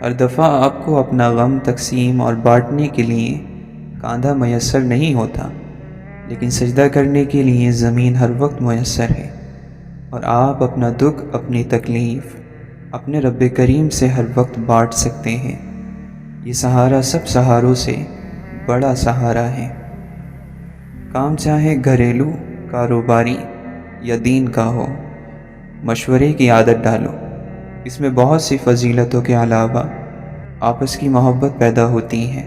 ہر دفعہ آپ کو اپنا غم تقسیم اور بانٹنے کے لیے کاندھا میسر نہیں ہوتا، لیکن سجدہ کرنے کے لیے زمین ہر وقت میسر ہے، اور آپ اپنا دکھ، اپنی تکلیف اپنے رب کریم سے ہر وقت بانٹ سکتے ہیں۔ یہ سہارا سب سہاروں سے بڑا سہارا ہے۔ کام چاہے گھریلو، کاروباری یا دین کا ہو، مشورے کی عادت ڈالو۔ اس میں بہت سی فضیلتوں کے علاوہ آپس کی محبت پیدا ہوتی ہے۔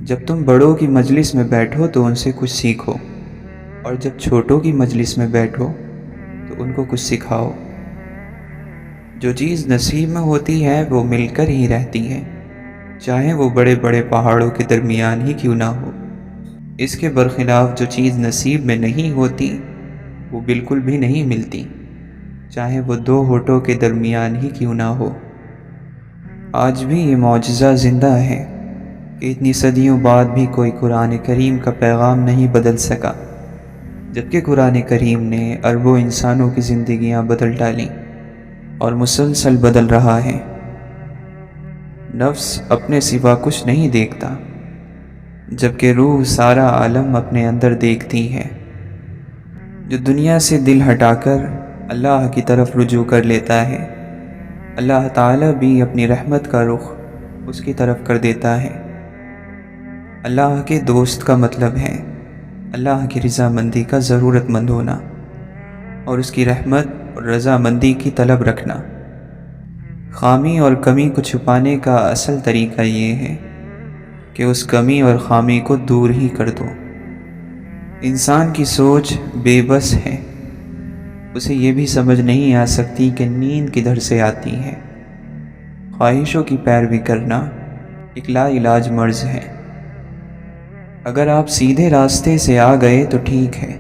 جب تم بڑوں کی مجلس میں بیٹھو تو ان سے کچھ سیکھو، اور جب چھوٹوں کی مجلس میں بیٹھو تو ان کو کچھ سکھاؤ۔ جو چیز نصیب میں ہوتی ہے وہ مل کر ہی رہتی ہے، چاہے وہ بڑے بڑے پہاڑوں کے درمیان ہی کیوں نہ ہو۔ اس کے برخلاف جو چیز نصیب میں نہیں ہوتی وہ بالکل بھی نہیں ملتی، چاہے وہ دو ہونٹوں کے درمیان ہی کیوں نہ ہو۔ آج بھی یہ معجزہ زندہ ہے کہ اتنی صدیوں بعد بھی کوئی قرآن کریم کا پیغام نہیں بدل سکا، جبکہ قرآن کریم نے اربوں انسانوں کی زندگیاں بدل ڈالیں اور مسلسل بدل رہا ہے۔ نفس اپنے سوا کچھ نہیں دیکھتا، جبکہ روح سارا عالم اپنے اندر دیکھتی ہے۔ جو دنیا سے دل ہٹا کر اللہ کی طرف رجوع کر لیتا ہے، اللہ تعالیٰ بھی اپنی رحمت کا رخ اس کی طرف کر دیتا ہے۔ اللہ کے دوست کا مطلب ہے اللہ کی رضامندی کا ضرورت مند ہونا، اور اس کی رحمت اور رضامندی کی طلب رکھنا۔ خامی اور کمی کو چھپانے کا اصل طریقہ یہ ہے کہ اس کمی اور خامی کو دور ہی کر دو۔ انسان کی سوچ بے بس ہے، اسے یہ بھی سمجھ نہیں آ سکتی کہ نیند کدھر سے آتی ہے۔ خواہشوں کی پیروی کرنا ایک لا علاج مرض ہے۔ اگر آپ سیدھے راستے سے آ گئے تو ٹھیک ہے،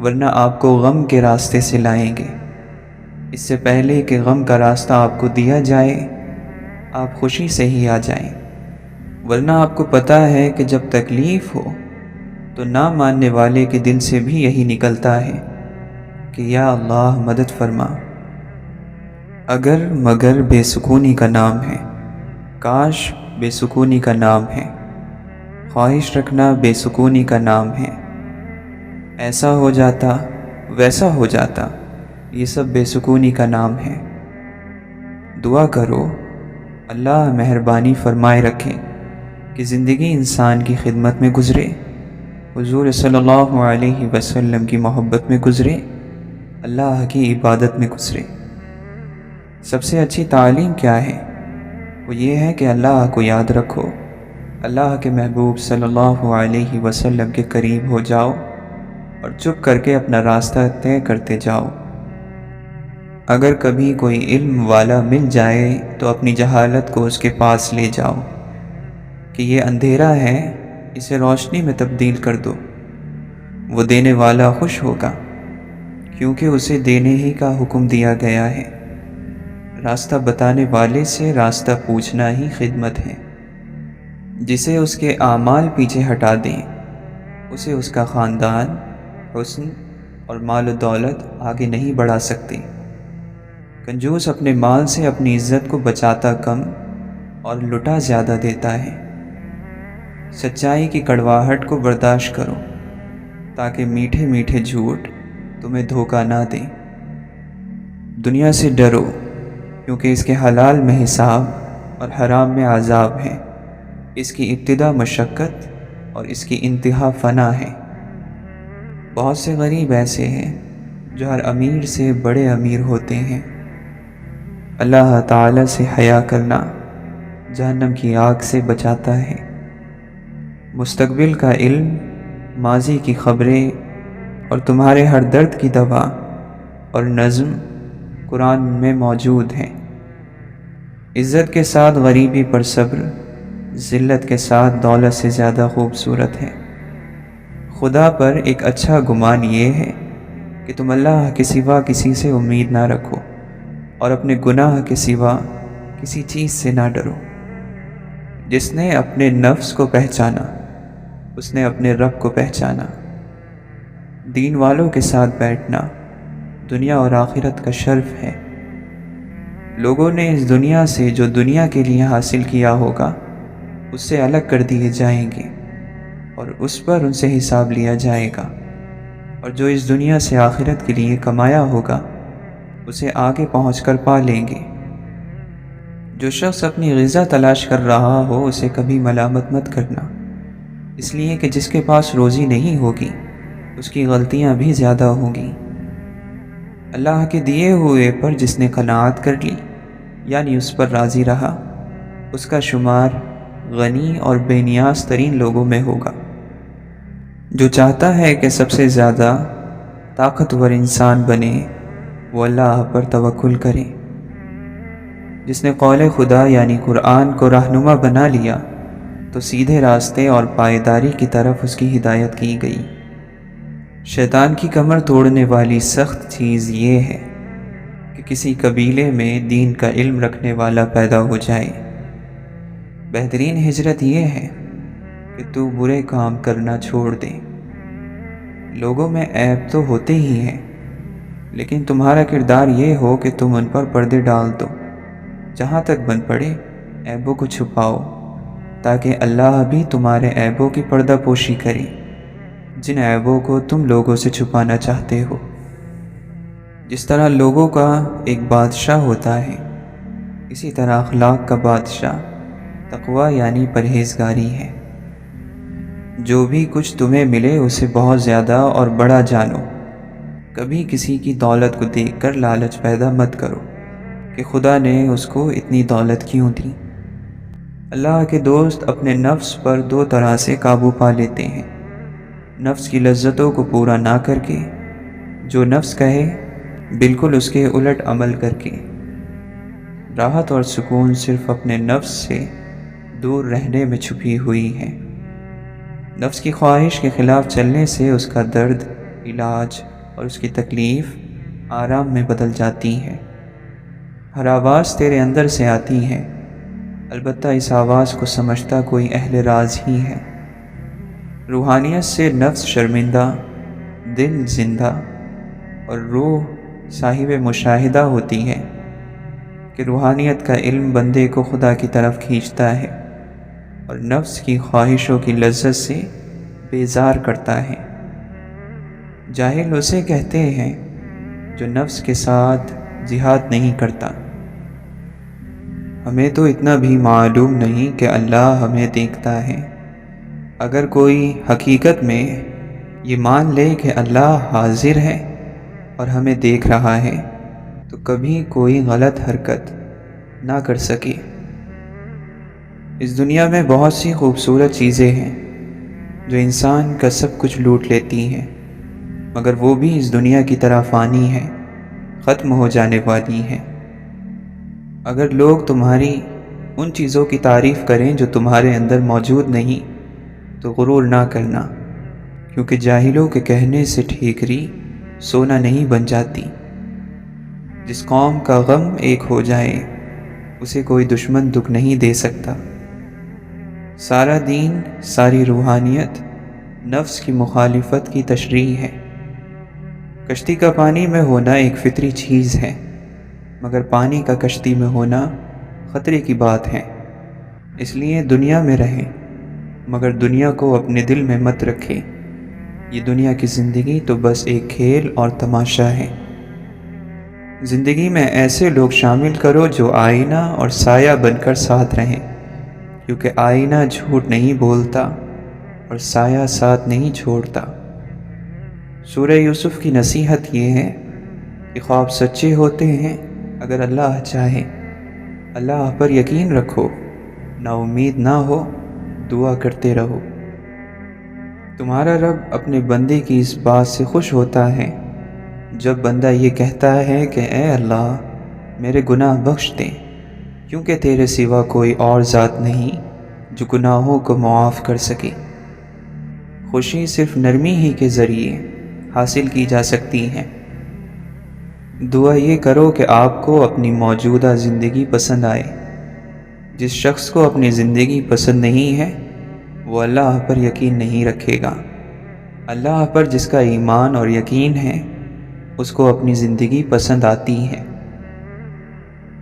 ورنہ آپ کو غم کے راستے سے لائیں گے۔ اس سے پہلے کہ غم کا راستہ آپ کو دیا جائے، آپ خوشی سے ہی آ جائیں، ورنہ آپ کو پتہ ہے کہ جب تکلیف ہو تو نہ ماننے والے کے دل سے بھی یہی نکلتا ہے کہ یا اللہ مدد فرما۔ اگر مگر بے سکونی کا نام ہے، کاش بے سکونی کا نام ہے، خواہش رکھنا بے سکونی کا نام ہے، ایسا ہو جاتا ویسا ہو جاتا، یہ سب بے سکونی کا نام ہے۔ دعا کرو اللہ مہربانی فرمائے رکھے کہ زندگی انسان کی خدمت میں گزرے، حضور صلی اللہ علیہ وسلم کی محبت میں گزرے، اللہ کی عبادت میں گزرے۔ سب سے اچھی تعلیم کیا ہے؟ وہ یہ ہے کہ اللہ کو یاد رکھو، اللہ کے محبوب صلی اللہ علیہ وسلم کے قریب ہو جاؤ، اور چپ کر کے اپنا راستہ طے کرتے جاؤ۔ اگر کبھی کوئی علم والا مل جائے تو اپنی جہالت کو اس کے پاس لے جاؤ کہ یہ اندھیرا ہے، اسے روشنی میں تبدیل کر دو۔ وہ دینے والا خوش ہوگا، کیونکہ اسے دینے ہی کا حکم دیا گیا ہے۔ راستہ بتانے والے سے راستہ پوچھنا ہی خدمت ہے۔ جسے اس کے اعمال پیچھے ہٹا دیں، اسے اس کا خاندان، حسن اور مال و دولت آگے نہیں بڑھا سکتے۔ کنجوس اپنے مال سے اپنی عزت کو بچاتا کم اور لٹا زیادہ دیتا ہے۔ سچائی کی کڑواہٹ کو برداشت کرو تاکہ میٹھے میٹھے جھوٹ تمہیں دھوکہ نہ دیں۔ دنیا سے ڈرو کیونکہ اس کے حلال میں حساب اور حرام میں عذاب ہے۔ اس کی ابتدا مشقت اور اس کی انتہا فنا ہے۔ بہت سے غریب ایسے ہیں جو ہر امیر سے بڑے امیر ہوتے ہیں۔ اللہ تعالی سے حیا کرنا جہنم کی آگ سے بچاتا ہے۔ مستقبل کا علم، ماضی کی خبریں اور تمہارے ہر درد کی دوا اور نظم قرآن میں موجود ہیں۔ عزت کے ساتھ غریبی پر صبر ذلت کے ساتھ دولت سے زیادہ خوبصورت ہے۔ خدا پر ایک اچھا گمان یہ ہے کہ تم اللہ کے سوا کسی سے امید نہ رکھو، اور اپنے گناہ کے سوا کسی چیز سے نہ ڈرو۔ جس نے اپنے نفس کو پہچانا، اس نے اپنے رب کو پہچانا۔ دین والوں کے ساتھ بیٹھنا دنیا اور آخرت کا شرف ہے۔ لوگوں نے اس دنیا سے جو دنیا کے لیے حاصل کیا ہوگا اس سے الگ کر دیے جائیں گے اور اس پر ان سے حساب لیا جائے گا، اور جو اس دنیا سے آخرت کے لیے کمایا ہوگا اسے آگے پہنچ کر پا لیں گے۔ جو شخص اپنی غذا تلاش کر رہا ہو اسے کبھی ملامت مت کرنا، اس لیے کہ جس کے پاس روزی نہیں ہوگی اس کی غلطیاں بھی زیادہ ہوں گی۔ اللہ کے دیے ہوئے پر جس نے قناعت کر لی، یعنی اس پر راضی رہا، اس کا شمار غنی اور بے نیاز ترین لوگوں میں ہوگا۔ جو چاہتا ہے کہ سب سے زیادہ طاقتور انسان بنے وہ اللہ پر توکل کرے۔ جس نے قول خدا یعنی قرآن کو رہنما بنا لیا تو سیدھے راستے اور پائیداری کی طرف اس کی ہدایت کی گئی۔ شیطان کی کمر توڑنے والی سخت چیز یہ ہے کہ کسی قبیلے میں دین کا علم رکھنے والا پیدا ہو جائے۔ بہترین ہجرت یہ ہے کہ تو برے کام کرنا چھوڑ دے۔ لوگوں میں عیب تو ہوتے ہی ہیں، لیکن تمہارا کردار یہ ہو کہ تم ان پر پردے ڈال دو، جہاں تک بن پڑے عیبوں کو چھپاؤ، تاکہ اللہ بھی تمہارے عیبوں کی پردہ پوشی کرے، جن عیبوں کو تم لوگوں سے چھپانا چاہتے ہو۔ جس طرح لوگوں کا ایک بادشاہ ہوتا ہے، اسی طرح اخلاق کا بادشاہ تقوی یعنی پرہیزگاری ہے۔ جو بھی کچھ تمہیں ملے اسے بہت زیادہ اور بڑا جانو۔ کبھی کسی کی دولت کو دیکھ کر لالچ پیدا مت کرو کہ خدا نے اس کو اتنی دولت کیوں دی۔ اللہ کے دوست اپنے نفس پر دو طرح سے قابو پا لیتے ہیں: نفس کی لذتوں کو پورا نہ کر کے، جو نفس کہے بالکل اس کے الٹ عمل کر کے۔ راحت اور سکون صرف اپنے نفس سے دور رہنے میں چھپی ہوئی ہے۔ نفس کی خواہش کے خلاف چلنے سے اس کا درد علاج اور اس کی تکلیف آرام میں بدل جاتی ہے۔ ہر آواز تیرے اندر سے آتی ہے، البتہ اس آواز کو سمجھتا کوئی اہل راز ہی ہے۔ روحانیت سے نفس شرمندہ، دل زندہ اور روح صاحب مشاہدہ ہوتی ہے کہ روحانیت کا علم بندے کو خدا کی طرف کھینچتا ہے اور نفس کی خواہشوں کی لذت سے بیزار کرتا ہے۔ جاہل اسے کہتے ہیں جو نفس کے ساتھ جہاد نہیں کرتا۔ ہمیں تو اتنا بھی معلوم نہیں کہ اللہ ہمیں دیکھتا ہے۔ اگر کوئی حقیقت میں یہ مان لے کہ اللہ حاضر ہے اور ہمیں دیکھ رہا ہے تو کبھی کوئی غلط حرکت نہ کر سکے۔ اس دنیا میں بہت سی خوبصورت چیزیں ہیں جو انسان کا سب کچھ لوٹ لیتی ہیں، مگر وہ بھی اس دنیا کی طرح فانی ہیں، ختم ہو جانے والی ہیں۔ اگر لوگ تمہاری ان چیزوں کی تعریف کریں جو تمہارے اندر موجود نہیں تو غرور نہ کرنا، کیونکہ جاہلوں کے کہنے سے ٹھیکری سونا نہیں بن جاتی۔ جس قوم کا غم ایک ہو جائے اسے کوئی دشمن دکھ نہیں دے سکتا۔ سارا دین، ساری روحانیت نفس کی مخالفت کی تشریح ہے۔ کشتی کا پانی میں ہونا ایک فطری چیز ہے، مگر پانی کا کشتی میں ہونا خطرے کی بات ہے۔ اس لیے دنیا میں رہیں، مگر دنیا کو اپنے دل میں مت رکھے۔ یہ دنیا کی زندگی تو بس ایک کھیل اور تماشا ہے۔ زندگی میں ایسے لوگ شامل کرو جو آئینہ اور سایہ بن کر ساتھ رہیں، کیونکہ آئینہ جھوٹ نہیں بولتا اور سایہ ساتھ نہیں چھوڑتا۔ سورہ یوسف کی نصیحت یہ ہے کہ خواب سچے ہوتے ہیں اگر اللہ چاہے۔ اللہ پر یقین رکھو، نا امید نہ ہو، دعا کرتے رہو۔ تمہارا رب اپنے بندے کی اس بات سے خوش ہوتا ہے جب بندہ یہ کہتا ہے کہ اے اللہ میرے گناہ بخش دے، کیونکہ تیرے سوا کوئی اور ذات نہیں جو گناہوں کو معاف کر سکے۔ خوشی صرف نرمی ہی کے ذریعے حاصل کی جا سکتی ہے۔ دعا یہ کرو کہ آپ کو اپنی موجودہ زندگی پسند آئے۔ جس شخص کو اپنی زندگی پسند نہیں ہے وہ اللہ پر یقین نہیں رکھے گا۔ اللہ پر جس کا ایمان اور یقین ہے اس کو اپنی زندگی پسند آتی ہے۔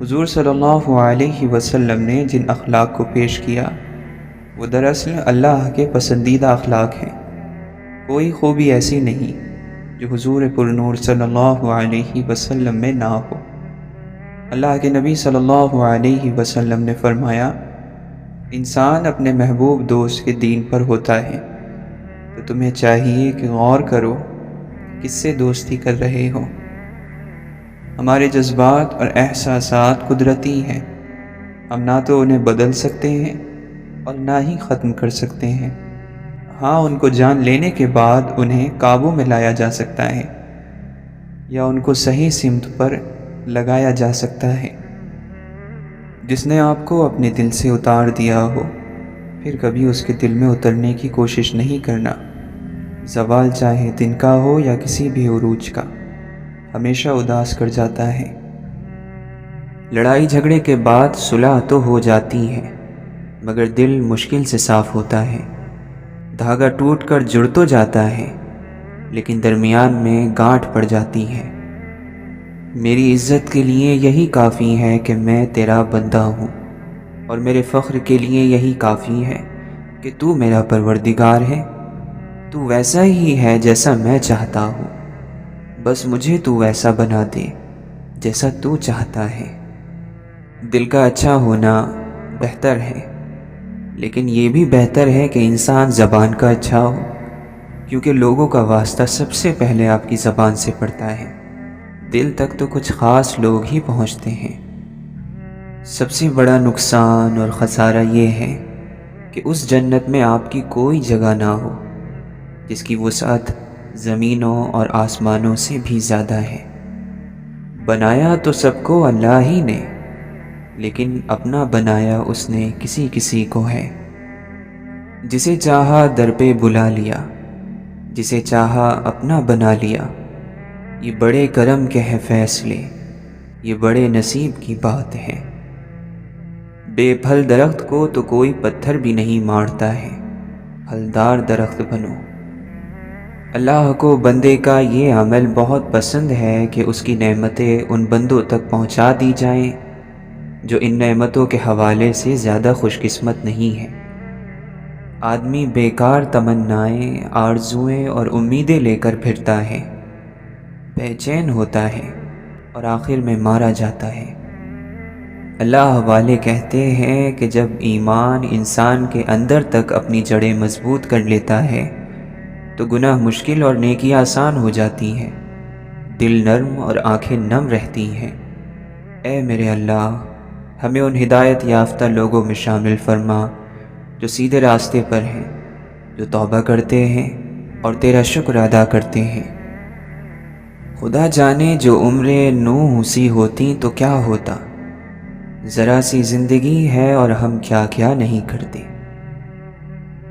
حضور صلی اللہ علیہ وسلم نے جن اخلاق کو پیش کیا وہ دراصل اللہ کے پسندیدہ اخلاق ہیں۔ کوئی خوبی ایسی نہیں جو حضور پرنور صلی اللہ علیہ وسلم میں نہ ہو۔ اللہ کے نبی صلی اللہ علیہ وسلم نے فرمایا، انسان اپنے محبوب دوست کے دین پر ہوتا ہے، تو تمہیں چاہیے کہ غور کرو کس سے دوستی کر رہے ہو۔ ہمارے جذبات اور احساسات قدرتی ہیں، ہم نہ تو انہیں بدل سکتے ہیں اور نہ ہی ختم کر سکتے ہیں۔ ہاں، ان کو جان لینے کے بعد انہیں قابو میں لایا جا سکتا ہے یا ان کو صحیح سمت پر لگایا جا سکتا ہے۔ جس نے آپ کو اپنے دل سے اتار دیا ہو، پھر کبھی اس کے دل میں اترنے کی کوشش نہیں کرنا۔ زوال چاہے دن کا ہو یا کسی بھی عروج کا، ہمیشہ اداس کر جاتا ہے۔ لڑائی جھگڑے کے بعد صلح تو ہو جاتی ہے، مگر دل مشکل سے صاف ہوتا ہے۔ دھاگا ٹوٹ کر جڑ تو جاتا ہے، لیکن درمیان میں گانٹھ پڑ جاتی ہے۔ میری عزت کے لیے یہی کافی ہے کہ میں تیرا بندہ ہوں، اور میرے فخر کے لیے یہی کافی ہے کہ تو میرا پروردگار ہے۔ تو ویسا ہی ہے جیسا میں چاہتا ہوں، بس مجھے تو ویسا بنا دے جیسا تو چاہتا ہے۔ دل کا اچھا ہونا بہتر ہے، لیکن یہ بھی بہتر ہے کہ انسان زبان کا اچھا ہو، کیونکہ لوگوں کا واسطہ سب سے پہلے آپ کی زبان سے پڑتا ہے۔ دل تک تو کچھ خاص لوگ ہی پہنچتے ہیں۔ سب سے بڑا نقصان اور خسارہ یہ ہے کہ اس جنت میں آپ کی کوئی جگہ نہ ہو جس کی وسعت زمینوں اور آسمانوں سے بھی زیادہ ہے۔ بنایا تو سب کو اللہ ہی نے، لیکن اپنا بنایا اس نے کسی کسی کو ہے۔ جسے چاہا در پہ بلا لیا، جسے چاہا اپنا بنا لیا۔ یہ بڑے کرم کے ہیں فیصلے، یہ بڑے نصیب کی بات ہے۔ بے پھل درخت کو تو کوئی پتھر بھی نہیں مارتا ہے، پھلدار درخت بنو۔ اللہ کو بندے کا یہ عمل بہت پسند ہے کہ اس کی نعمتیں ان بندوں تک پہنچا دی جائیں جو ان نعمتوں کے حوالے سے زیادہ خوش قسمت نہیں ہیں۔ آدمی بیکار تمنائیں، آرزوئیں اور امیدیں لے کر پھرتا ہے، بے چین ہوتا ہے اور آخر میں مارا جاتا ہے۔ اللہ والے کہتے ہیں کہ جب ایمان انسان کے اندر تک اپنی جڑیں مضبوط کر لیتا ہے تو گناہ مشکل اور نیکی آسان ہو جاتی ہیں، دل نرم اور آنکھیں نم رہتی ہیں۔ اے میرے اللہ، ہمیں ان ہدایت یافتہ لوگوں میں شامل فرما جو سیدھے راستے پر ہیں، جو توبہ کرتے ہیں اور تیرا شکر ادا کرتے ہیں۔ خدا جانے جو عمریں نوح سی ہوتی تو کیا ہوتا، ذرا سی زندگی ہے اور ہم کیا کیا نہیں کرتے۔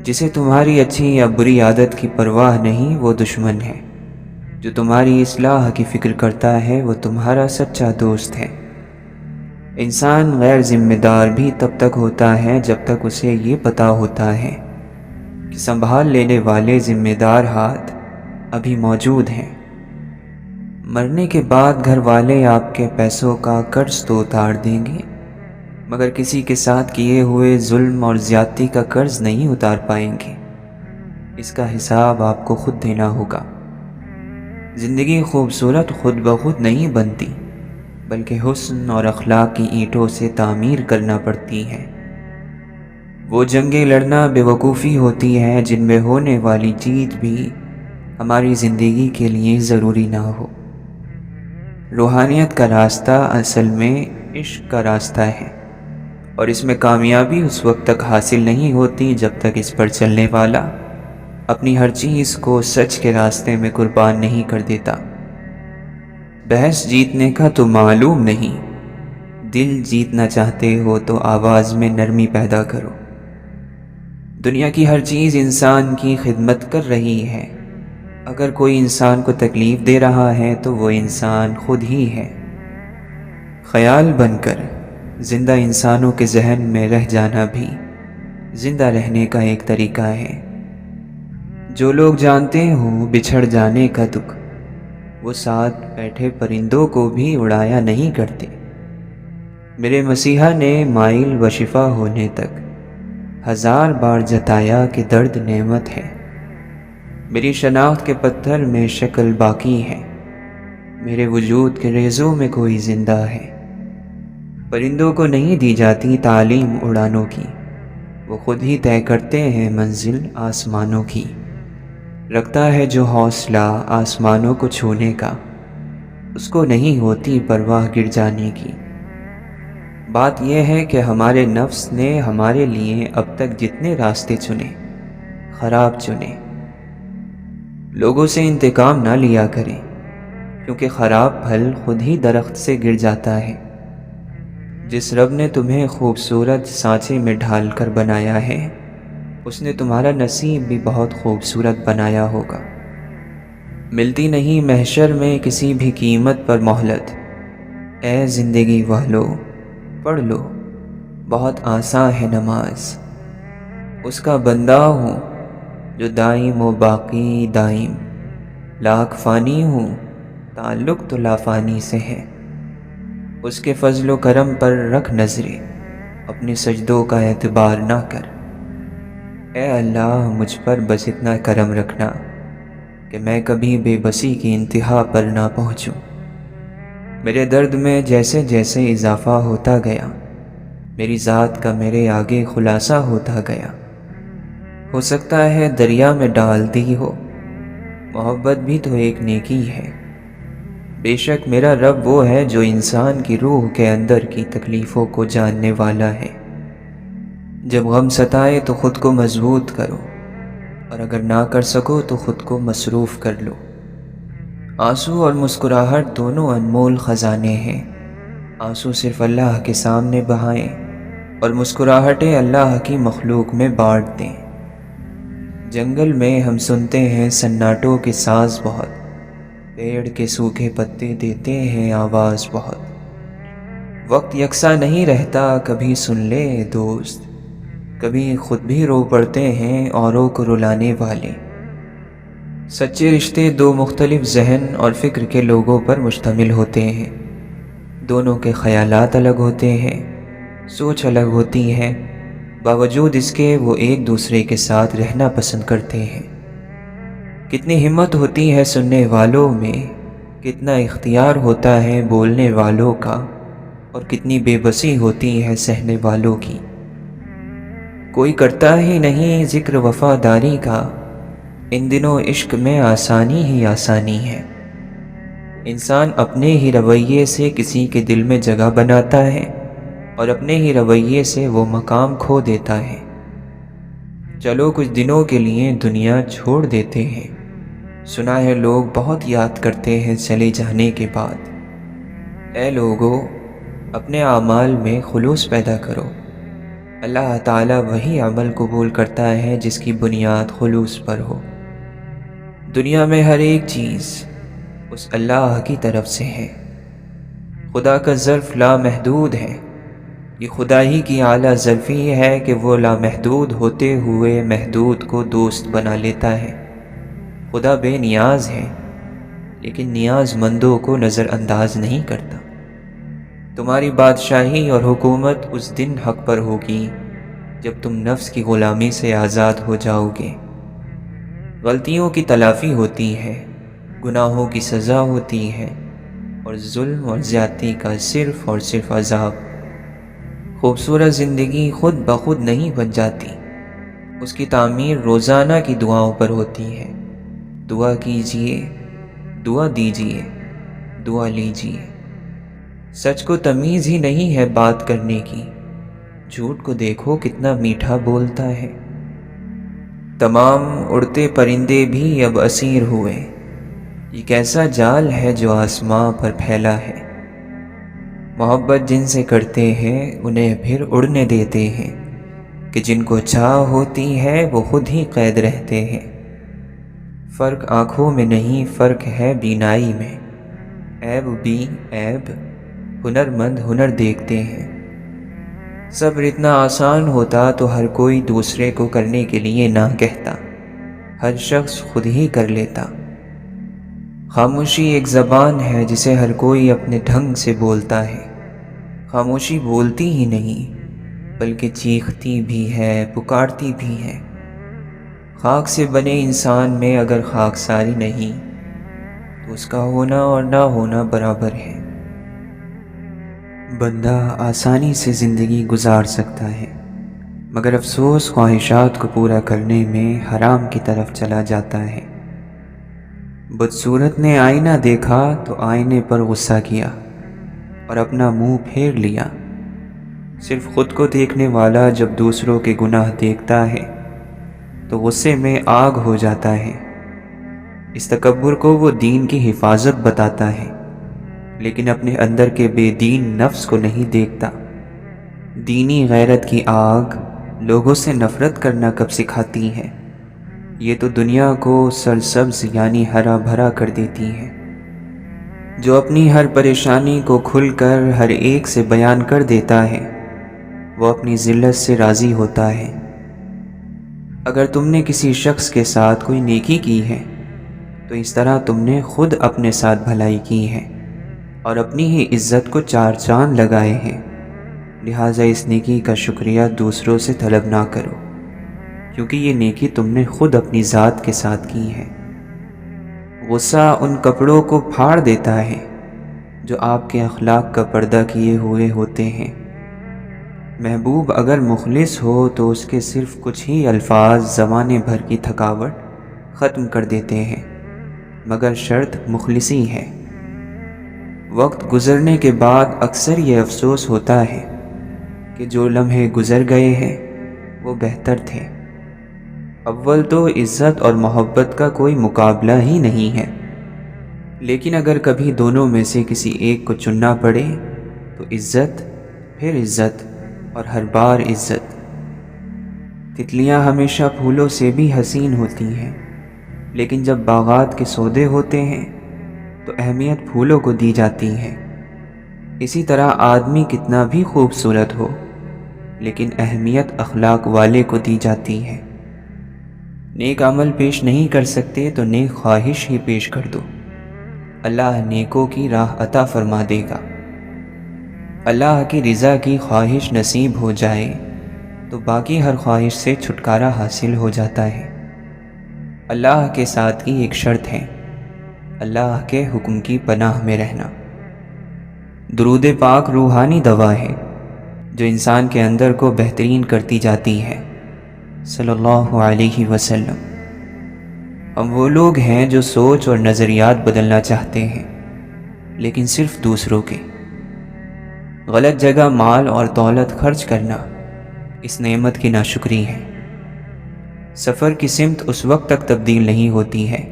جسے تمہاری اچھی یا بری عادت کی پرواہ نہیں وہ دشمن ہے، جو تمہاری اصلاح کی فکر کرتا ہے وہ تمہارا سچا دوست ہے۔ انسان غیر ذمہ دار بھی تب تک ہوتا ہے جب تک اسے یہ پتہ ہوتا ہے کہ سنبھال لینے والے ذمہ دار ہاتھ ابھی موجود ہیں۔ مرنے کے بعد گھر والے آپ کے پیسوں کا قرض تو اتار دیں گے، مگر کسی کے ساتھ کیے ہوئے ظلم اور زیادتی کا قرض نہیں اتار پائیں گے۔ اس کا حساب آپ کو خود دینا ہوگا۔ زندگی خوبصورت خود بخود نہیں بنتی، بلکہ حسن اور اخلاق کی اینٹوں سے تعمیر کرنا پڑتی ہے۔ وہ جنگیں لڑنا بے وقوفی ہوتی ہے جن میں ہونے والی جیت بھی ہماری زندگی کے لیے ضروری نہ ہو۔ روحانیت کا راستہ اصل میں عشق کا راستہ ہے، اور اس میں کامیابی اس وقت تک حاصل نہیں ہوتی جب تک اس پر چلنے والا اپنی ہر چیز کو سچ کے راستے میں قربان نہیں کر دیتا۔ بحث جیتنے کا تو معلوم نہیں، دل جیتنا چاہتے ہو تو آواز میں نرمی پیدا کرو۔ دنیا کی ہر چیز انسان کی خدمت کر رہی ہے، اگر کوئی انسان کو تکلیف دے رہا ہے تو وہ انسان خود ہی ہے۔ خیال بن کر زندہ انسانوں کے ذہن میں رہ جانا بھی زندہ رہنے کا ایک طریقہ ہے۔ جو لوگ جانتے ہوں بچھڑ جانے کا دکھ، وہ ساتھ بیٹھے پرندوں کو بھی اڑایا نہیں کرتے۔ میرے مسیحا نے مائل و شفا ہونے تک 1000 بار جتایا کہ درد نعمت ہے۔ میری شناخت کے پتھر میں شکل باقی ہے، میرے وجود کے ریزوں میں کوئی زندہ ہے۔ پرندوں کو نہیں دی جاتی تعلیم اڑانوں کی، وہ خود ہی طے کرتے ہیں منزل آسمانوں کی۔ رکھتا ہے جو حوصلہ آسمانوں کو چھونے کا، اس کو نہیں ہوتی پرواہ گر جانے کی۔ بات یہ ہے کہ ہمارے نفس نے ہمارے لیے اب تک جتنے راستے چنے، خراب چنے۔ لوگوں سے انتقام نہ لیا کریں، کیونکہ خراب پھل خود ہی درخت سے گر جاتا ہے۔ جس رب نے تمہیں خوبصورت سانچے میں ڈھال کر بنایا ہے، اس نے تمہارا نصیب بھی بہت خوبصورت بنایا ہوگا۔ ملتی نہیں محشر میں کسی بھی قیمت پر مہلت، اے زندگی والو پڑھ لو، بہت آساں ہے نماز۔ اس کا بندہ ہوں جو دائم و باقی دائم، لاکھ فانی ہوں تعلق تو لافانی سے ہے۔ اس کے فضل و کرم پر رکھ نظریں، اپنے سجدوں کا اعتبار نہ کر۔ اے اللہ مجھ پر بس اتنا کرم رکھنا کہ میں کبھی بے بسی کی انتہا پر نہ پہنچوں۔ میرے درد میں جیسے جیسے اضافہ ہوتا گیا، میری ذات کا میرے آگے خلاصہ ہوتا گیا۔ ہو سکتا ہے دریا میں ڈال دی ہو، محبت بھی تو ایک نیکی ہے۔ بے شک میرا رب وہ ہے جو انسان کی روح کے اندر کی تکلیفوں کو جاننے والا ہے۔ جب غم ستائے تو خود کو مضبوط کرو، اور اگر نہ کر سکو تو خود کو مصروف کر لو۔ آنسو اور مسکراہٹ دونوں انمول خزانے ہیں۔ آنسو صرف اللہ کے سامنے بہائیں، اور مسکراہٹیں اللہ کی مخلوق میں بانٹ دیں۔ جنگل میں ہم سنتے ہیں سناٹوں کے ساز بہت، پیڑ کے سوکھے پتے دیتے ہیں آواز بہت۔ وقت یکساں نہیں رہتا، کبھی سن لے دوست، کبھی خود بھی رو پڑتے ہیں اوروں کو رلانے والے۔ سچے رشتے دو مختلف ذہن اور فکر کے لوگوں پر مشتمل ہوتے ہیں۔ دونوں کے خیالات الگ ہوتے ہیں، سوچ الگ ہوتی ہے، باوجود اس کے وہ ایک دوسرے کے ساتھ رہنا پسند کرتے ہیں۔ کتنی ہمت ہوتی ہے سننے والوں میں، کتنا اختیار ہوتا ہے بولنے والوں کا، اور کتنی بے بسی ہوتی ہے سہنے والوں کی۔ کوئی کرتا ہی نہیں ذکر وفاداری کا، ان دنوں عشق میں آسانی ہی آسانی ہے۔ انسان اپنے ہی رویے سے کسی کے دل میں جگہ بناتا ہے، اور اپنے ہی رویے سے وہ مقام کھو دیتا ہے۔ چلو کچھ دنوں کے لیے دنیا چھوڑ دیتے ہیں، سنا ہے لوگ بہت یاد کرتے ہیں چلے جانے کے بعد۔ اے لوگو، اپنے اعمال میں خلوص پیدا کرو۔ اللہ تعالیٰ وہی عمل قبول کرتا ہے جس کی بنیاد خلوص پر ہو۔ دنیا میں ہر ایک چیز اس اللہ کی طرف سے ہے۔ خدا کا ظرف لامحدود ہے۔ یہ خدا ہی کی اعلیٰ ظرفی ہے کہ وہ لامحدود ہوتے ہوئے محدود کو دوست بنا لیتا ہے۔ خدا بے نیاز ہے، لیکن نیاز مندوں کو نظر انداز نہیں کرتا۔ تمہاری بادشاہی اور حکومت اس دن حق پر ہوگی جب تم نفس کی غلامی سے آزاد ہو جاؤ گے۔ غلطیوں کی تلافی ہوتی ہے، گناہوں کی سزا ہوتی ہے، اور ظلم اور زیادتی کا صرف اور صرف عذاب۔ خوبصورت زندگی خود بخود نہیں بن جاتی، اس کی تعمیر روزانہ کی دعاؤں پر ہوتی ہے۔ دعا کیجئے، دعا دیجئے، دعا لیجئے۔ سچ کو تمیز ہی نہیں ہے بات کرنے کی، جھوٹ کو دیکھو کتنا میٹھا بولتا ہے۔ تمام اڑتے پرندے بھی اب اسیر ہوئے، یہ کیسا جال ہے جو آسماں پر پھیلا ہے۔ محبت جن سے کرتے ہیں انہیں پھر اڑنے دیتے ہیں، کہ جن کو چاہ ہوتی ہے وہ خود ہی قید رہتے ہیں۔ فرق آنکھوں میں نہیں، فرق ہے بینائی میں۔ عیب بھی عیب، ہنر مند ہنر دیکھتے ہیں۔ صبر اتنا آسان ہوتا تو ہر کوئی دوسرے کو کرنے کے لیے نہ کہتا، ہر شخص خود ہی کر لیتا۔ خاموشی ایک زبان ہے جسے ہر کوئی اپنے ڈھنگ سے بولتا ہے۔ خاموشی بولتی ہی نہیں بلکہ چیختی بھی ہے، پکارتی بھی ہے۔ خاک سے بنے انسان میں اگر خاکساری نہیں تو اس کا ہونا اور نہ ہونا برابر ہے۔ بندہ آسانی سے زندگی گزار سکتا ہے، مگر افسوس خواہشات کو پورا کرنے میں حرام کی طرف چلا جاتا ہے۔ بدصورت نے آئینہ دیکھا تو آئینے پر غصہ کیا اور اپنا منہ پھیر لیا۔ صرف خود کو دیکھنے والا جب دوسروں کے گناہ دیکھتا ہے تو غصے میں آگ ہو جاتا ہے۔ اس تکبر کو وہ دین کی حفاظت بتاتا ہے، لیکن اپنے اندر کے بے دین نفس کو نہیں دیکھتا۔ دینی غیرت کی آگ لوگوں سے نفرت کرنا کب سکھاتی ہے؟ یہ تو دنیا کو سرسبز یعنی ہرا بھرا کر دیتی ہے۔ جو اپنی ہر پریشانی کو کھل کر ہر ایک سے بیان کر دیتا ہے وہ اپنی ذلت سے راضی ہوتا ہے۔ اگر تم نے کسی شخص کے ساتھ کوئی نیکی کی ہے تو اس طرح تم نے خود اپنے ساتھ بھلائی کی ہے اور اپنی ہی عزت کو چار چاند لگائے ہیں۔ لہٰذا اس نیکی کا شکریہ دوسروں سے طلب نہ کرو، کیونکہ یہ نیکی تم نے خود اپنی ذات کے ساتھ کی ہے۔ غصہ ان کپڑوں کو پھاڑ دیتا ہے جو آپ کے اخلاق کا پردہ کیے ہوئے ہوتے ہیں۔ محبوب اگر مخلص ہو تو اس کے صرف کچھ ہی الفاظ زمانے بھر کی تھکاوٹ ختم کر دیتے ہیں، مگر شرط مخلصی ہے۔ وقت گزرنے کے بعد اکثر یہ افسوس ہوتا ہے کہ جو لمحے گزر گئے ہیں وہ بہتر تھے۔ اول تو عزت اور محبت کا کوئی مقابلہ ہی نہیں ہے، لیکن اگر کبھی دونوں میں سے کسی ایک کو چننا پڑے تو عزت، پھر عزت اور ہر بار عزت۔ تتلیاں ہمیشہ پھولوں سے بھی حسین ہوتی ہیں، لیکن جب باغات کے سودے ہوتے ہیں تو اہمیت پھولوں کو دی جاتی ہے۔ اسی طرح آدمی کتنا بھی خوبصورت ہو لیکن اہمیت اخلاق والے کو دی جاتی ہے۔ نیک عمل پیش نہیں کر سکتے تو نیک خواہش ہی پیش کر دو، اللہ نیکوں کی راہ عطا فرما دے گا۔ اللہ کی رضا کی خواہش نصیب ہو جائے تو باقی ہر خواہش سے چھٹکارا حاصل ہو جاتا ہے۔ اللہ کے ساتھ کی ایک شرط ہے، اللہ کے حکم کی پناہ میں رہنا۔ درود پاک روحانی دوا ہے جو انسان کے اندر کو بہترین کرتی جاتی ہے۔ صلی اللہ علیہ وسلم۔ ہم وہ لوگ ہیں جو سوچ اور نظریات بدلنا چاہتے ہیں، لیکن صرف دوسروں کے۔ غلط جگہ مال اور دولت خرچ کرنا اس نعمت کی ناشکری ہے۔ سفر کی سمت اس وقت تک تبدیل نہیں ہوتی ہے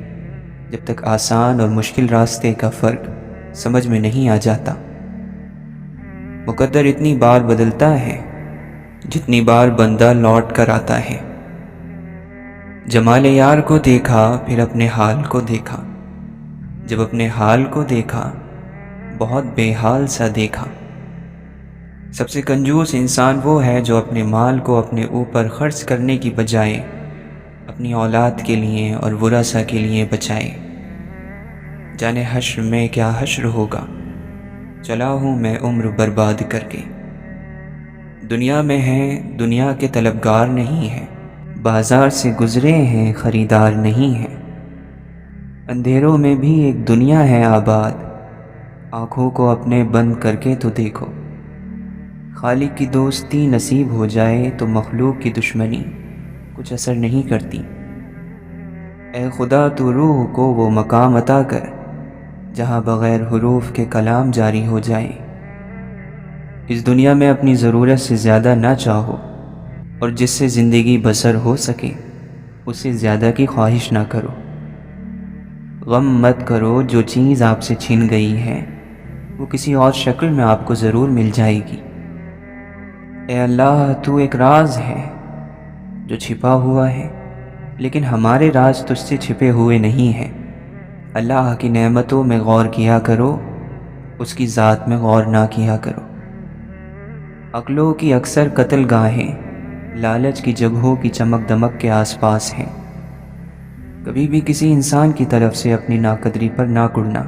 جب تک آسان اور مشکل راستے کا فرق سمجھ میں نہیں آ جاتا۔ مقدر اتنی بار بدلتا ہے جتنی بار بندہ لوٹ کر آتا ہے۔ جمال یار کو دیکھا پھر اپنے حال کو دیکھا، جب اپنے حال کو دیکھا بہت بے حال سا دیکھا۔ سب سے کنجوس انسان وہ ہے جو اپنے مال کو اپنے اوپر خرچ کرنے کی بجائے اپنی اولاد کے لیے اور ورثہ کے لیے بچائے۔ جانے حشر میں کیا حشر ہوگا، چلا ہوں میں عمر برباد کر کے۔ دنیا میں ہیں دنیا کے طلبگار نہیں ہیں، بازار سے گزرے ہیں خریدار نہیں ہیں۔ اندھیروں میں بھی ایک دنیا ہے آباد، آنکھوں کو اپنے بند کر کے تو دیکھو۔ خالق کی دوستی نصیب ہو جائے تو مخلوق کی دشمنی کچھ اثر نہیں کرتی۔ اے خدا تو روح کو وہ مقام عطا کر جہاں بغیر حروف کے کلام جاری ہو جائے۔ اس دنیا میں اپنی ضرورت سے زیادہ نہ چاہو، اور جس سے زندگی بسر ہو سکے اس سے زیادہ کی خواہش نہ کرو۔ غم مت کرو، جو چیز آپ سے چھن گئی ہے وہ کسی اور شکل میں آپ کو ضرور مل جائے گی۔ اے اللہ تو ایک راز ہے جو چھپا ہوا ہے، لیکن ہمارے راز تجھ سے چھپے ہوئے نہیں ہیں۔ اللہ کی نعمتوں میں غور کیا کرو، اس کی ذات میں غور نہ کیا کرو۔ عقلوں کی اکثر قتل گاہیں لالچ کی جگہوں کی چمک دمک کے آس پاس ہیں۔ کبھی بھی کسی انسان کی طرف سے اپنی ناقدری پر نہ کڑنا،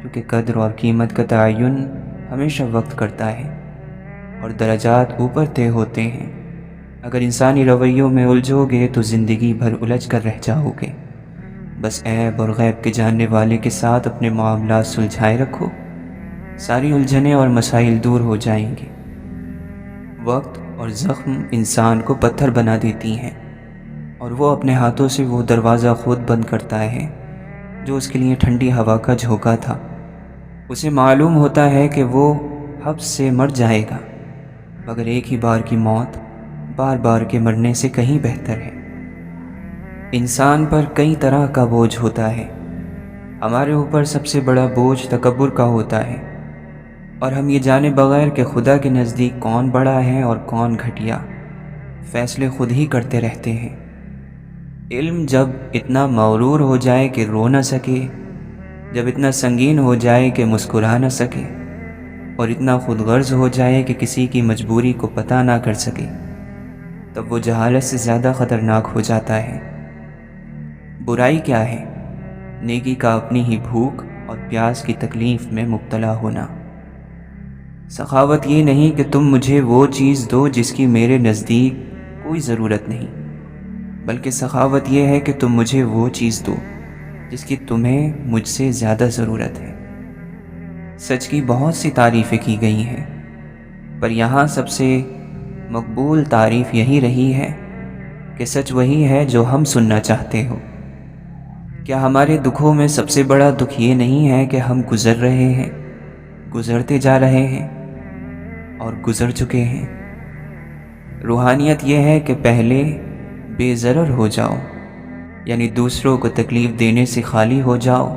کیونکہ قدر اور قیمت کا تعین ہمیشہ وقت کرتا ہے۔ اور درجات اوپر طے ہوتے ہیں۔ اگر انسانی رویوں میں الجھو گے تو زندگی بھر الجھ کر رہ جاؤ گے۔ بس عیب اور غیب کے جاننے والے کے ساتھ اپنے معاملات سلجھائے رکھو، ساری الجھنیں اور مسائل دور ہو جائیں گے۔ وقت اور زخم انسان کو پتھر بنا دیتی ہیں، اور وہ اپنے ہاتھوں سے وہ دروازہ خود بند کرتا ہے جو اس کے لیے ٹھنڈی ہوا کا جھونکا تھا۔ اسے معلوم ہوتا ہے کہ وہ حبس سے مر جائے گا، مگر ایک ہی بار کی موت بار بار کے مرنے سے کہیں بہتر ہے۔ انسان پر کئی طرح کا بوجھ ہوتا ہے۔ ہمارے اوپر سب سے بڑا بوجھ تکبر کا ہوتا ہے، اور ہم یہ جانے بغیر کہ خدا کے نزدیک کون بڑا ہے اور کون گھٹیا، فیصلے خود ہی کرتے رہتے ہیں۔ علم جب اتنا مغرور ہو جائے کہ رو نہ سکے، جب اتنا سنگین ہو جائے کہ مسکرا نہ سکے، اور اتنا خود غرض ہو جائے کہ کسی کی مجبوری کو پتہ نہ کر سکے، تب وہ جہالت سے زیادہ خطرناک ہو جاتا ہے۔ برائی کیا ہے؟ نیکی کا اپنی ہی بھوک اور پیاس کی تکلیف میں مبتلا ہونا۔ سخاوت یہ نہیں کہ تم مجھے وہ چیز دو جس کی میرے نزدیک کوئی ضرورت نہیں، بلکہ سخاوت یہ ہے کہ تم مجھے وہ چیز دو جس کی تمہیں مجھ سے زیادہ ضرورت ہے۔ سچ کی بہت سی تعریفیں کی گئی ہیں، پر یہاں سب سے مقبول تعریف یہی رہی ہے کہ سچ وہی ہے جو ہم سننا چاہتے ہو۔ کیا ہمارے دکھوں میں سب سے بڑا دکھ یہ نہیں ہے کہ ہم گزر رہے ہیں، گزرتے جا رہے ہیں اور گزر چکے ہیں؟ روحانیت یہ ہے کہ پہلے بے ضرر ہو جاؤ، یعنی دوسروں کو تکلیف دینے سے خالی ہو جاؤ،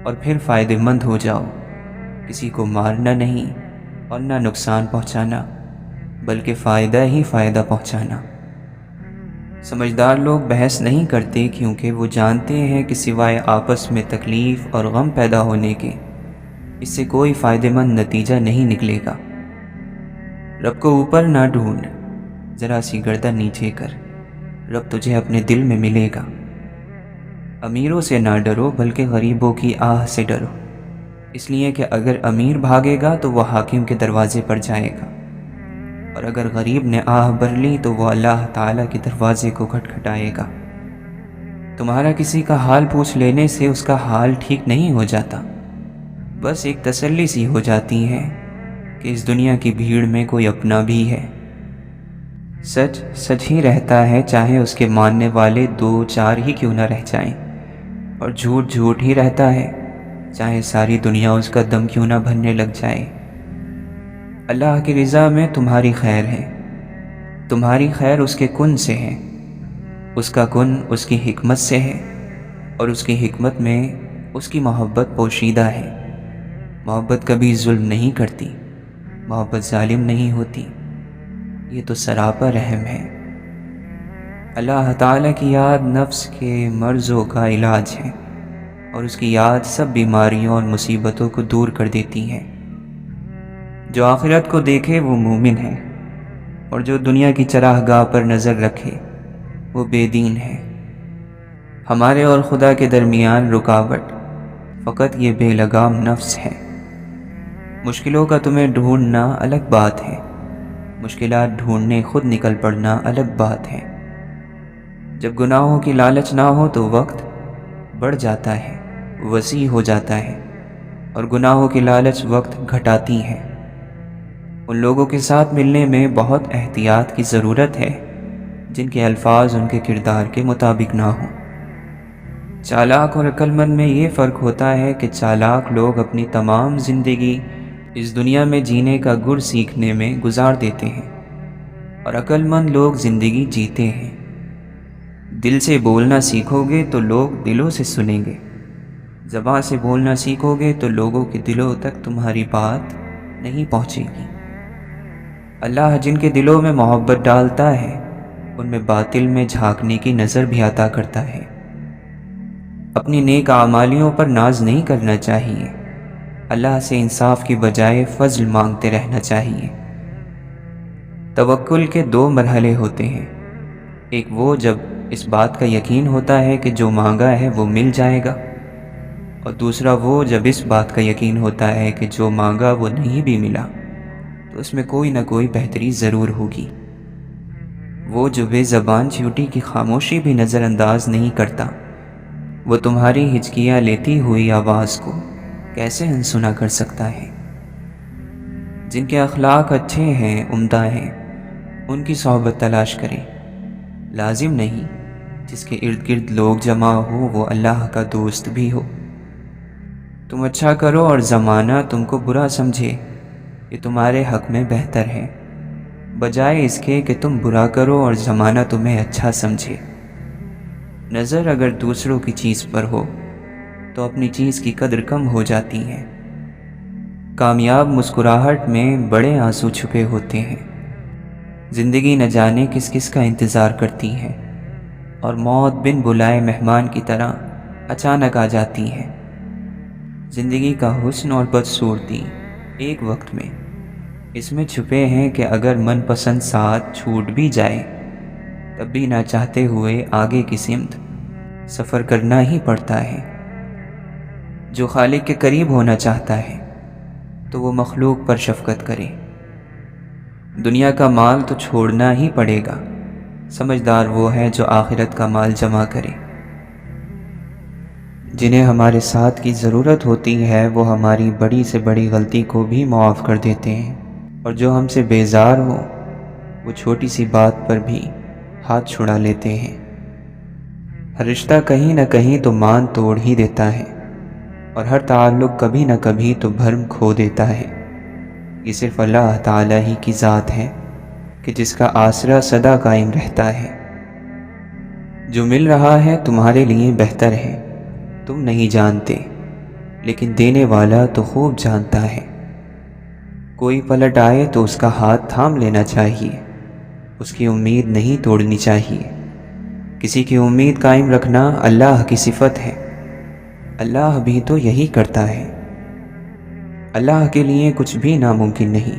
اور پھر فائدہ مند ہو جاؤ۔ کسی کو مارنا نہیں اور نہ نقصان پہنچانا، بلکہ فائدہ ہی فائدہ پہنچانا۔ سمجھدار لوگ بحث نہیں کرتے کیونکہ وہ جانتے ہیں کہ سوائے آپس میں تکلیف اور غم پیدا ہونے کے اس سے کوئی فائدہ مند نتیجہ نہیں نکلے گا۔ رب کو اوپر نہ ڈھونڈ، ذرا سی گردن نیچے کر، رب تجھے اپنے دل میں ملے گا۔ امیروں سے نہ ڈرو بلکہ غریبوں کی آہ سے ڈرو، اس لیے کہ اگر امیر بھاگے گا تو وہ حاکم کے دروازے پر جائے گا، اور اگر غریب نے آہ بھر لی تو وہ اللہ تعالیٰ کے دروازے کو کھٹکھٹائے گا۔ تمہارا کسی کا حال پوچھ لینے سے اس کا حال ٹھیک نہیں ہو جاتا، بس ایک تسلی سی ہو جاتی ہے کہ اس دنیا کی بھیڑ میں کوئی اپنا بھی ہے۔ سچ سچ ہی رہتا ہے، چاہے اس کے ماننے والے دو چار ہی کیوں نہ رہ جائیں، اور جھوٹ جھوٹ ہی رہتا ہے، چاہے ساری دنیا اس کا دم کیوں نہ بھرنے لگ جائے۔ اللہ کی رضا میں تمہاری خیر ہے، تمہاری خیر اس کے کن سے ہے، اس کا کن اس کی حکمت سے ہے، اور اس کی حکمت میں اس کی محبت پوشیدہ ہے۔ محبت کبھی ظلم نہیں کرتی، محبت ظالم نہیں ہوتی، یہ تو سراپا رحم ہے۔ اللہ تعالیٰ کی یاد نفس کے مرضوں کا علاج ہے، اور اس کی یاد سب بیماریوں اور مصیبتوں کو دور کر دیتی ہے۔ جو آخرت کو دیکھے وہ مومن ہے، اور جو دنیا کی چراگاہ پر نظر رکھے وہ بے دین ہے۔ ہمارے اور خدا کے درمیان رکاوٹ فقط یہ بے لگام نفس ہے۔ مشکلوں کا تمہیں ڈھونڈنا الگ بات ہے، مشکلات ڈھونڈنے خود نکل پڑنا الگ بات ہے۔ جب گناہوں کی لالچ نہ ہو تو وقت بڑھ جاتا ہے، وسیع ہو جاتا ہے، اور گناہوں کی لالچ وقت گھٹاتی ہے۔ ان لوگوں کے ساتھ ملنے میں بہت احتیاط کی ضرورت ہے جن کے الفاظ ان کے کردار کے مطابق نہ ہوں۔ چالاک اور عقل مند میں یہ فرق ہوتا ہے کہ چالاک لوگ اپنی تمام زندگی اس دنیا میں جینے کا گر سیکھنے میں گزار دیتے ہیں، اور عقل مند لوگ زندگی جیتے ہیں۔ دل سے بولنا سیکھو گے تو لوگ دلوں سے سنیں گے، زبان سے بولنا سیکھو گے تو لوگوں کے دلوں تک تمہاری بات نہیں پہنچے گی۔ اللہ جن کے دلوں میں محبت ڈالتا ہے ان میں باطل میں جھانکنے کی نظر بھی عطا کرتا ہے۔ اپنی نیک اعمالیوں پر ناز نہیں کرنا چاہیے، اللہ سے انصاف کی بجائے فضل مانگتے رہنا چاہیے۔ توکل کے دو مرحلے ہوتے ہیں، ایک وہ جب اس بات کا یقین ہوتا ہے کہ جو مانگا ہے وہ مل جائے گا، اور دوسرا وہ جب اس بات کا یقین ہوتا ہے کہ جو مانگا وہ نہیں بھی ملا۔ تو اس میں کوئی نہ کوئی بہتری ضرور ہوگی۔ وہ جو بے زبان چیونٹی کی خاموشی بھی نظر انداز نہیں کرتا، وہ تمہاری ہچکیاں لیتی ہوئی آواز کو کیسے انسنا کر سکتا ہے؟ جن کے اخلاق اچھے ہیں، عمدہ ہیں، ان کی صحبت تلاش کریں۔ لازم نہیں جس کے ارد گرد لوگ جمع ہو وہ اللہ کا دوست بھی ہو۔ تم اچھا کرو اور زمانہ تم کو برا سمجھے، یہ تمہارے حق میں بہتر ہے، بجائے اس کے کہ تم برا کرو اور زمانہ تمہیں اچھا سمجھے۔ نظر اگر دوسروں کی چیز پر ہو تو اپنی چیز کی قدر کم ہو جاتی ہے۔ کامیاب مسکراہٹ میں بڑے آنسو چھپے ہوتے ہیں۔ زندگی نہ جانے کس کس کا انتظار کرتی ہے، اور موت بن بلائے مہمان کی طرح اچانک آ جاتی ہے۔ زندگی کا حسن اور بدصورتی ایک وقت میں اس میں چھپے ہیں کہ اگر من پسند ساتھ چھوٹ بھی جائے تب بھی نہ چاہتے ہوئے آگے کی سمت سفر کرنا ہی پڑتا ہے۔ جو خالق کے قریب ہونا چاہتا ہے تو وہ مخلوق پر شفقت کرے۔ دنیا کا مال تو چھوڑنا ہی پڑے گا، سمجھدار وہ ہے جو آخرت کا مال جمع کرے۔ جنہیں ہمارے ساتھ کی ضرورت ہوتی ہے وہ ہماری بڑی سے بڑی غلطی کو بھی معاف کر دیتے ہیں، اور جو ہم سے بیزار ہو وہ چھوٹی سی بات پر بھی ہاتھ چھڑا لیتے ہیں۔ ہر رشتہ کہیں نہ کہیں تو مان توڑ ہی دیتا ہے، اور ہر تعلق کبھی نہ کبھی تو بھرم کھو دیتا ہے۔ یہ صرف اللہ تعالیٰ ہی کی ذات ہے کہ جس کا آسرا سدا قائم رہتا ہے۔ جو مل رہا ہے تمہارے لیے بہتر ہے، تم نہیں جانتے، لیکن دینے والا تو خوب جانتا ہے۔ کوئی پلٹ آئے تو اس کا ہاتھ تھام لینا چاہیے، اس کی امید نہیں توڑنی چاہیے۔ کسی کی امید قائم رکھنا اللہ کی صفت ہے، اللہ بھی تو یہی کرتا ہے۔ اللہ کے لیے کچھ بھی ناممکن نہیں،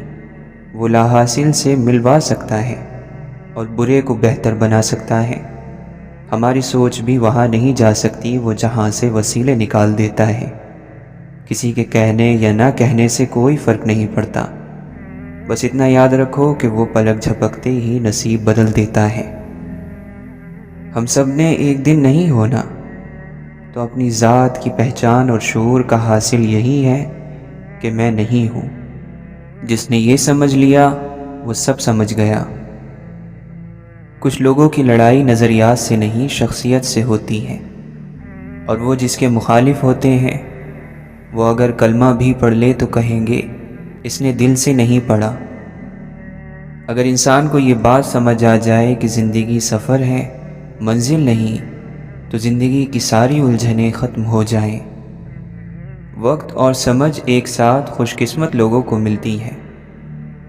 وہ لا حاصل سے ملوا سکتا ہے اور برے کو بہتر بنا سکتا ہے۔ ہماری سوچ بھی وہاں نہیں جا سکتی، وہ جہاں سے وسیلے نکال دیتا ہے۔ کسی کے کہنے یا نہ کہنے سے کوئی فرق نہیں پڑتا، بس اتنا یاد رکھو کہ وہ پلک جھپکتے ہی نصیب بدل دیتا ہے۔ ہم سب نے ایک دن نہیں ہونا، تو اپنی ذات کی پہچان اور شعور کا حاصل یہی ہے کہ میں نہیں ہوں۔ جس نے یہ سمجھ لیا وہ سب سمجھ گیا۔ کچھ لوگوں کی لڑائی نظریات سے نہیں شخصیت سے ہوتی ہے، اور وہ جس کے مخالف ہوتے ہیں وہ اگر کلمہ بھی پڑھ لے تو کہیں گے اس نے دل سے نہیں پڑھا۔ اگر انسان کو یہ بات سمجھ آ جائے کہ زندگی سفر ہے، منزل نہیں، تو زندگی کی ساری الجھنیں ختم ہو جائیں۔ وقت اور سمجھ ایک ساتھ خوش قسمت لوگوں کو ملتی ہے،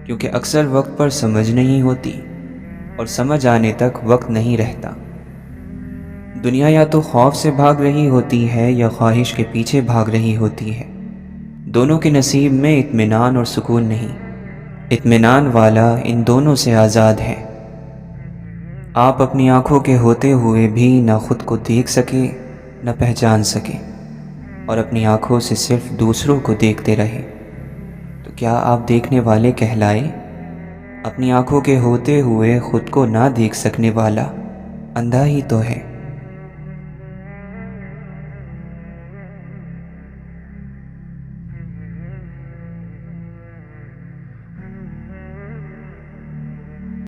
کیونکہ اکثر وقت پر سمجھ نہیں ہوتی اور سمجھ آنے تک وقت نہیں رہتا۔ دنیا یا تو خوف سے بھاگ رہی ہوتی ہے یا خواہش کے پیچھے بھاگ رہی ہوتی ہے۔ دونوں کے نصیب میں اطمینان اور سکون نہیں۔ اطمینان والا ان دونوں سے آزاد ہے۔ آپ اپنی آنکھوں کے ہوتے ہوئے بھی نہ خود کو دیکھ سکے نہ پہچان سکے، اور اپنی آنکھوں سے صرف دوسروں کو دیکھتے رہے، تو کیا آپ دیکھنے والے کہلائے؟ اپنی آنکھوں کے ہوتے ہوئے خود کو نہ دیکھ سکنے والا اندھا ہی تو ہے۔